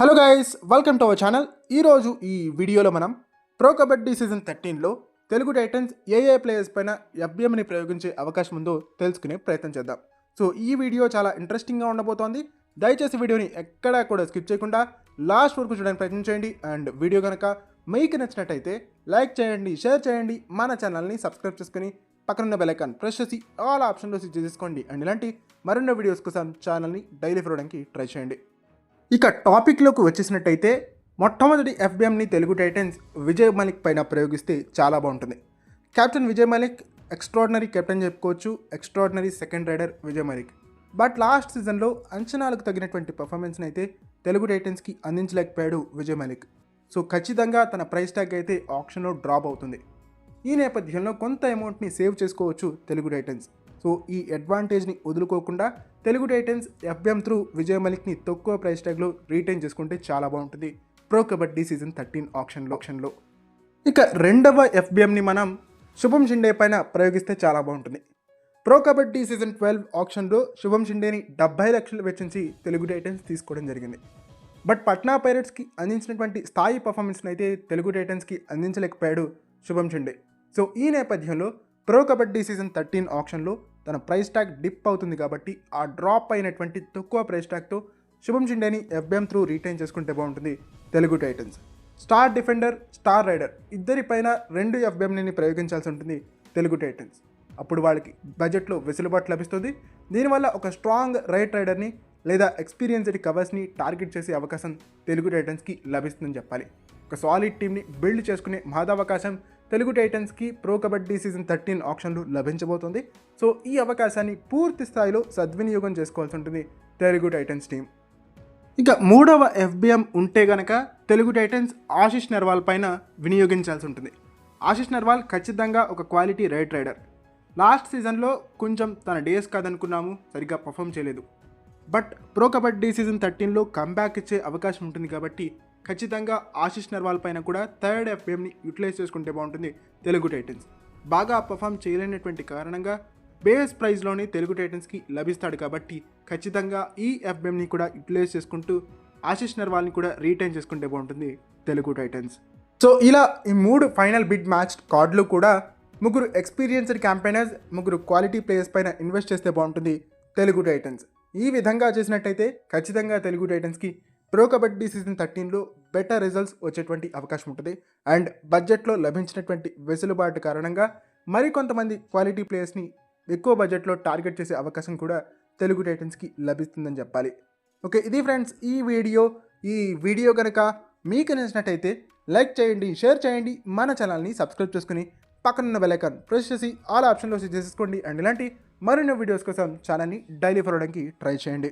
Hello guys, welcome to our channel. ఈరోజు ఈ వీడియోలో మనం ప్రో కబడ్డీ సీజన్ 13లో తెలుగు టైటన్స్ ఏ ప్లేయర్స్ పైన ఎఫ్బిఎంని ప్రయోగించే అవకాశం ఉందో తెలుసుకునే ప్రయత్నం చేద్దాం. సో ఈ వీడియో చాలా ఇంట్రెస్టింగ్గా ఉండబోతోంది. దయచేసి వీడియోని ఎక్కడా కూడా స్కిప్ చేయకుండా లాస్ట్ వరకు చూడడానికి ప్రయత్నం చేయండి. అండ్ వీడియో కనుక మీకు నచ్చినట్టయితే లైక్ చేయండి, షేర్ చేయండి, మన ఛానల్ని సబ్స్క్రైబ్ చేసుకుని పక్కనున్న బెల్ ఐకాన్ ప్రెస్ చేసి ఆల్ ఆప్షన్లో స్విచ్ చేసుకోండి. అండ్ ఇలాంటి మరిన్ని వీడియోస్ కోసం ఛానల్ని డైలీ ఫాలోవడానికి ట్రై చేయండి. ఇక టాపిక్లోకి వచ్చేసినట్టయితే మొట్టమొదటి ఎఫ్బిఎంని తెలుగు టైటన్స్ విజయ్ మలిక్ పైన ప్రయోగిస్తే చాలా బాగుంటుంది. Captain Vijay Malik extraordinary captain చెప్పుకోవచ్చు, extraordinary second raider Vijay Malik. But last సీజన్లో అంచనాలకు తగినటువంటి పర్ఫార్మెన్స్ని అయితే తెలుగు టైటన్స్కి అందించలేకపోయాడు విజయ్ మలిక్. సో ఖచ్చితంగా తన ప్రైస్ ట్యాగ్ అయితే ఆప్షన్లో డ్రాప్ అవుతుంది. ఈ నేపథ్యంలో కొంత అమౌంట్ని సేవ్ చేసుకోవచ్చు తెలుగు టైటన్స్. సో ఈ అడ్వాంటేజ్ని వదులుకోకుండా Telugu Titans FBM through Vijay మలిక్ని తక్కువ ప్రైస్ ట్యాగ్లో రీటైన్ చేసుకుంటే చాలా బాగుంటుంది ప్రో కబడ్డీ సీజన్ 13 ఆప్షన్లో. ఇక రెండవ ఎఫ్బిఎంని మనం శుభం షిండే పైన ప్రయోగిస్తే చాలా బాగుంటుంది. ప్రో కబడ్డీ సీజన్ 12 ఆప్షన్లో శుభం షిండేని 70 లక్షలు వెచ్చించి తెలుగు టైటన్స్ తీసుకోవడం జరిగింది. బట్ పట్నా పైరట్స్కి అందించినటువంటి స్థాయి పర్ఫార్మెన్స్ని అయితే తెలుగు టైటన్స్కి అందించలేకపోయాడు శుభం షిండే. సో ఈ నేపథ్యంలో ప్రో కబడ్డీ సీజన్ 13 ఆప్షన్లో తన ప్రైస్ ట్యాగ్ డిప్ అవుతుంది కాబట్టి ఆ డ్రాప్ అయినటువంటి తక్కువ ప్రైస్ ట్యాగ్తో శుభం షిండేని ఎఫ్బిఎం త్రూ రీటైన్ చేసుకుంటే బాగుంటుంది Telugu Titans. Star defender, star raider ఇద్దరిపైన 2 ఎఫ్బిఎంని ప్రయోగించాల్సి ఉంటుంది తెలుగు టైటన్స్. అప్పుడు వాళ్ళకి బడ్జెట్లో వెసులుబాటు లభిస్తుంది. దీనివల్ల ఒక స్ట్రాంగ్ రైట్ రైడర్ని లేదా ఎక్స్పీరియన్స్డ్ కవర్స్ని టార్గెట్ చేసే అవకాశం తెలుగు టైటన్స్కి లభిస్తుందని చెప్పాలి. ఒక సాలిడ్ టీమ్ని బిల్డ్ చేసుకునే మహదవకాశం తెలుగు టైటన్స్కి ప్రో కబడ్డీ సీజన్ 13 ఆప్షన్లు లభించబోతుంది. సో ఈ అవకాశాన్ని పూర్తి స్థాయిలో సద్వినియోగం చేసుకోవాల్సి ఉంటుంది తెలుగు టైటన్స్ టీం. ఇక మూడవ ఎఫ్బిఎం ఉంటే గనక తెలుగు టైటన్స్ ఆశిష్ నర్వాల్ పైన వినియోగించాల్సి ఉంటుంది. ఆశిష్ నర్వాల్ ఖచ్చితంగా ఒక క్వాలిటీ రైట్ రైడర్. లాస్ట్ సీజన్లో కొంచెం తన డేస్ కాదనుకున్నాము, సరిగ్గా పర్ఫామ్ చేయలేదు. బట్ ప్రో కబడ్డీ సీజన్ 13లో కంబ్యాక్ ఇచ్చే అవకాశం ఉంటుంది కాబట్టి ఖచ్చితంగా ఆశిష్ నర్వాల్ పైన కూడా థర్డ్ ఎఫ్బిఎంని యూటిలైజ్ చేసుకుంటే బాగుంటుంది తెలుగు టైటన్స్. బాగా పర్ఫామ్ చేయలేనటువంటి కారణంగా బేస్ ప్రైజ్లోనే తెలుగు టైటన్స్కి లభిస్తాడు కాబట్టి ఖచ్చితంగా ఈ ఎఫ్బిఎంని కూడా యూటిలైజ్ చేసుకుంటూ ఆశిష్ నర్వాల్ని కూడా రీటైన్ చేసుకుంటే బాగుంటుంది తెలుగు టైటన్స్. సో ఇలా ఈ 3 ఫైనల్ బిడ్ మ్యాచ్ కార్డులు కూడా 3 ఎక్స్పీరియన్స్డ్ క్యాంపెయినర్స్, 3 క్వాలిటీ ప్లేయర్స్ పైన ఇన్వెస్ట్ చేస్తే బాగుంటుంది తెలుగు టైటన్స్. ఈ విధంగా చేసినట్టయితే ఖచ్చితంగా తెలుగు టైటన్స్కి ప్రో కబడ్డీ సీజన్ 13లో బెటర్ రిజల్ట్స్ వచ్చేటువంటి అవకాశం ఉంటుంది. అండ్ బడ్జెట్లో లభించినటువంటి వెసులుబాటు కారణంగా మరికొంతమంది క్వాలిటీ ప్లేయర్స్ని ఎక్కువ బడ్జెట్లో టార్గెట్ చేసే అవకాశం కూడా తెలుగు టైటన్స్కి లభిస్తుందని చెప్పాలి. ఓకే, ఇది ఫ్రెండ్స్ ఈ వీడియో కనుక మీకు నచ్చినట్టయితే లైక్ చేయండి, షేర్ చేయండి, మన ఛానల్ని సబ్స్క్రైబ్ చేసుకుని పక్కనున్న బెల్ ఐకాన్ ప్రెస్ చేసి ఆల్ ఆప్షన్లో సెట్ చేసుకోండి. అండ్ ఇలాంటి మరిన్ని వీడియోస్ కోసం ఛానల్ని డైలీ ఫాలో అవడానికి ట్రై చేయండి.